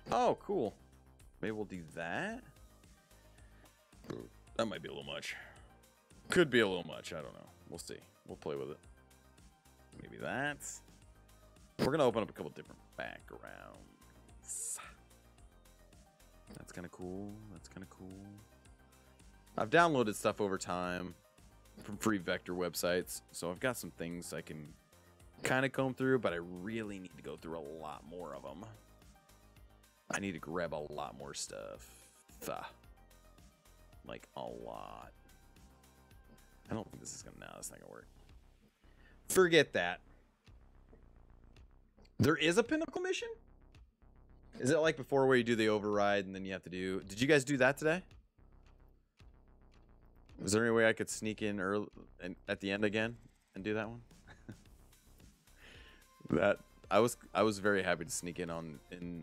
Oh, cool. Maybe we'll do that. That might be a little much. Could be a little much. I don't know. We'll see. We'll play with it. Maybe that. We're going to open up a couple different backgrounds. That's kind of cool. That's kind of cool. I've downloaded stuff over time from free vector websites. So I've got some things I can kind of comb through, but I really need to go through a lot more of them. I need to grab a lot more stuff. Like a lot. I don't think this is gonna... No, that's not gonna work. Forget that. There is a Pinnacle mission? Is it like before where you do the override and then you have to do... Did you guys do that today? Is there any way I could sneak in early and at the end again and do that one? That I was very happy to sneak in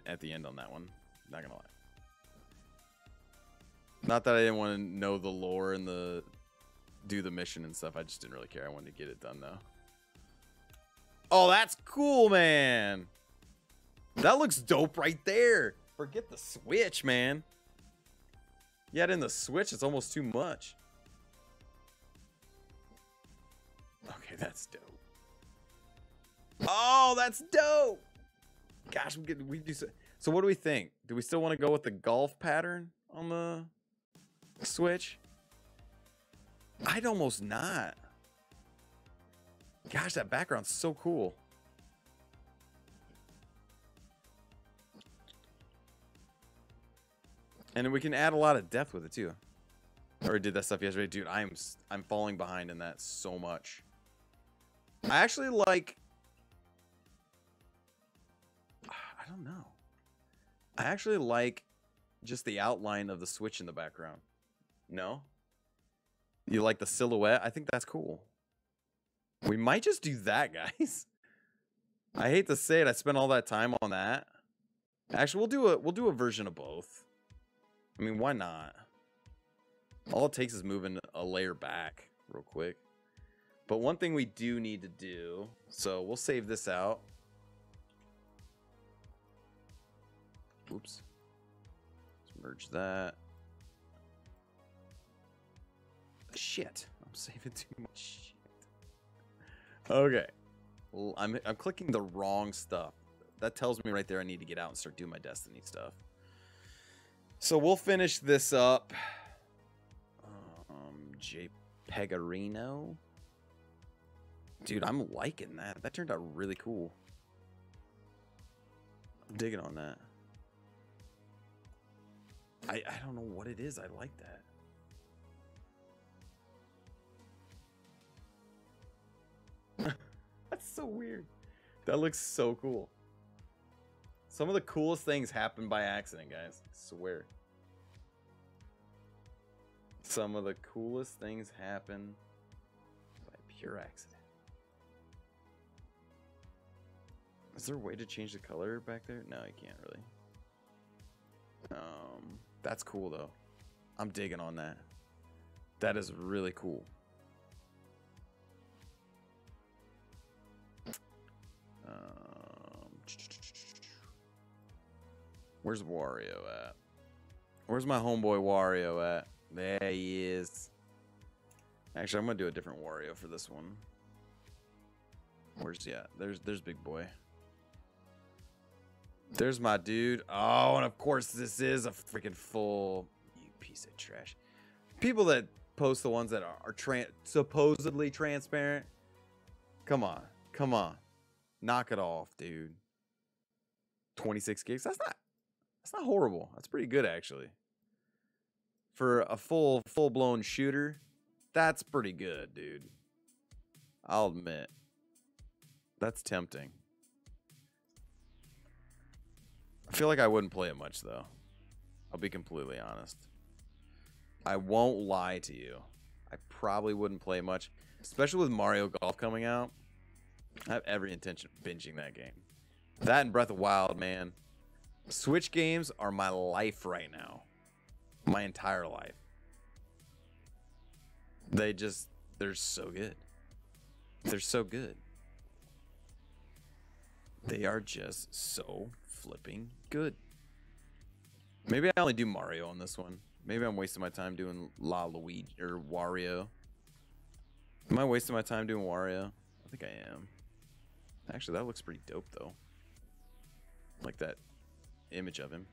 at the end on that one. Not gonna lie. Not that I didn't want to know the lore and do the mission and stuff. I just didn't really care. I wanted to get it done though. Oh, that's cool, man. That looks dope right there. Forget the Switch, man. Yet in the Switch, it's almost too much. Okay, that's dope. Oh, that's dope. Gosh, we do so. What do we think? Do we still want to go with the golf pattern on the Switch? I'd almost not. Gosh, that background's so cool. And we can add a lot of depth with it too. I already did that stuff yesterday, dude. I'm falling behind in that so much. I actually like... I don't know. I actually like just the outline of the Switch in the background. No? You like the silhouette? I think that's cool. We might just do that, guys. I hate to say it. I spent all that time on that. Actually, we'll do a version of both. I mean, why not? All it takes is moving a layer back real quick. But one thing we do need to do, so we'll save this out. Oops. Let's merge that. Shit. I'm saving too much shit. Okay. Well, I'm clicking the wrong stuff. That tells me right there I need to get out and start doing my Destiny stuff. So we'll finish this up. JPEGarino. Dude, I'm liking that. That turned out really cool. I'm digging on that. I don't know what it is. I like that. That's so weird. That looks so cool. Some of the coolest things happen by accident, guys. I swear. Some of the coolest things happen by pure accident. Is there a way to change the color back there? No, you can't really. That's cool though. I'm digging on that. That is really cool. Where's Wario at? Where's my homeboy Wario at? There he is. Actually, I'm gonna do a different Wario for this one. Where's he at? There's big boy. There's my dude. Oh, and of course this is a freaking full, you piece of trash. People that post the ones that are supposedly transparent. Come on. Come on. Knock it off, dude. 26 gigs. That's not horrible. That's pretty good actually. For a full-blown shooter, that's pretty good, dude. I'll admit. That's tempting. I feel like I wouldn't play it much, though. I'll be completely honest. I won't lie to you. I probably wouldn't play much, especially with Mario Golf coming out. I have every intention of binging that game. That and Breath of the Wild, man. Switch games are my life right now. My entire life. They're so good. They're so good. They are just so flipping good. Maybe I only do Mario on this one. Maybe I'm wasting my time doing Luigi or Wario. Am I wasting my time doing Wario? I think I am. Actually, that looks pretty dope though. Like that image of him.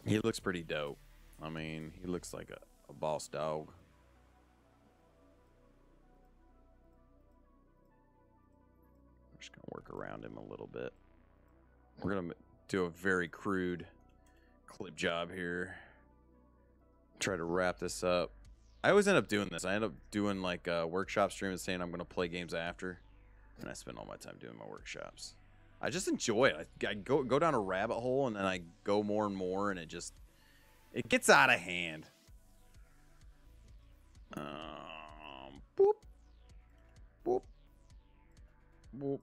He looks pretty dope. I mean, he looks like a boss dog. I'm just gonna work around him a little bit. We're gonna do a very crude clip job here. Try to wrap this up. I always end up doing this. I end up doing like a workshop stream and saying I'm gonna play games after, and I spend all my time doing my workshops. I just enjoy it. I go down a rabbit hole and then I go more and more, and it gets out of hand. Boop, boop, boop,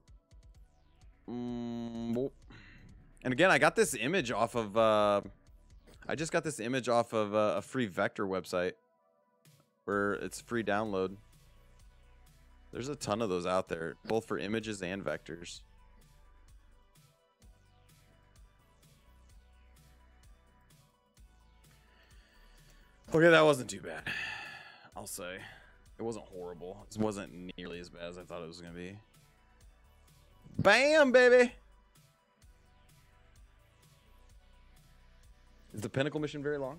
boop. And again, I got this image off of. I just got this image off of a free vector website, where it's free download. There's a ton of those out there, both for images and vectors. Okay, that wasn't too bad. I'll say. It wasn't horrible. It wasn't nearly as bad as I thought it was going to be. Bam, baby! Is the Pinnacle mission very long?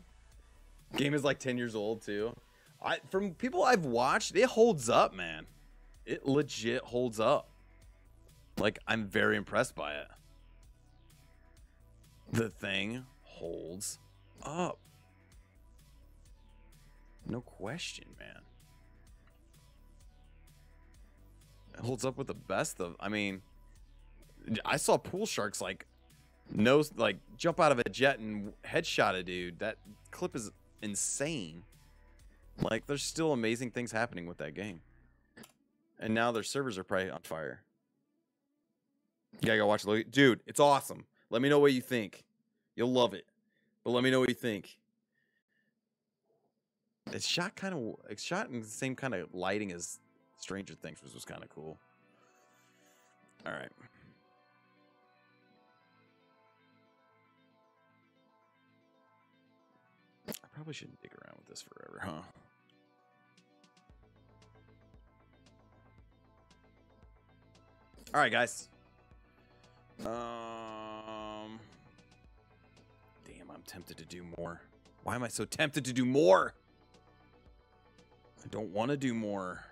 Game is like 10 years old, too. From people I've watched, it holds up, man. It legit holds up. Like, I'm very impressed by it. The thing holds up. No question, man. It holds up with the best of. I mean, I saw pool sharks like jump out of a jet and headshot a dude. That clip is insane. Like, there's still amazing things happening with that game. And now their servers are probably on fire. You gotta go watch it. Dude, it's awesome. Let me know what you think. You'll love it. But let me know what you think. It's shot in the same kind of lighting as Stranger Things, which was kind of cool. All right. I probably shouldn't dig around with this forever, huh? All right, guys. Damn, I'm tempted to do more. Why am I so tempted to do more? I don't want to do more.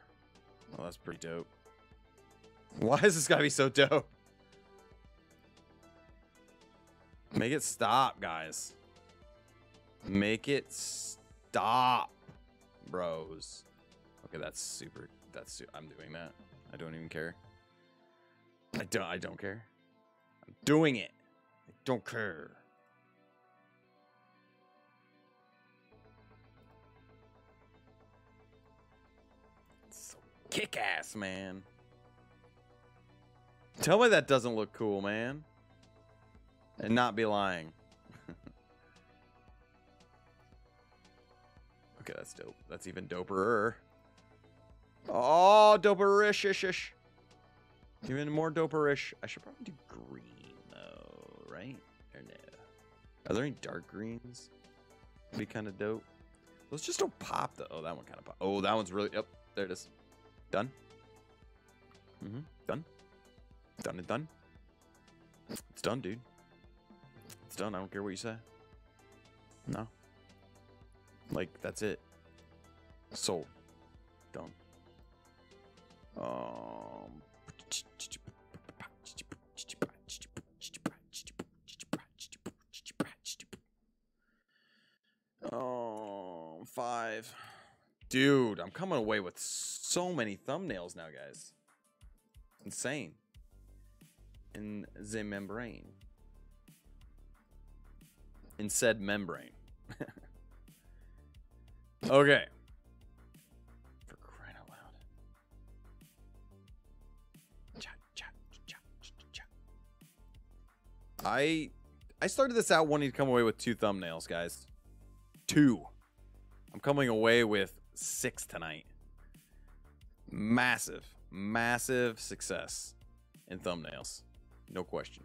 Oh, that's pretty dope. Why is this gotta be so dope? Make it stop, guys. Make it stop, bros. Okay, that's super. I'm doing that. I don't even care. I don't care. I'm doing it. I don't care. It's so kick-ass, man. Tell me that doesn't look cool, man. And not be lying. Okay, that's dope. That's even doper. Oh, doperish-ish. Even more doperish. I should probably do green, though, right? Or no? Are there any dark greens? Would be kind of dope. Those just don't pop, though. Oh, that one kind of pop. Oh, that one's really... Yep, there it is. Done. Done. Done and done. It's done, dude. It's done. I don't care what you say. No. Like, that's it. Sold. Done. Oh, 5. Dude, I'm coming away with so many thumbnails now, guys. Insane. In the membrane. In said membrane. Okay. For crying out loud. I started this out wanting to come away with 2 thumbnails, guys. 2. I'm coming away with 6 tonight. Massive, massive success in thumbnails. No question.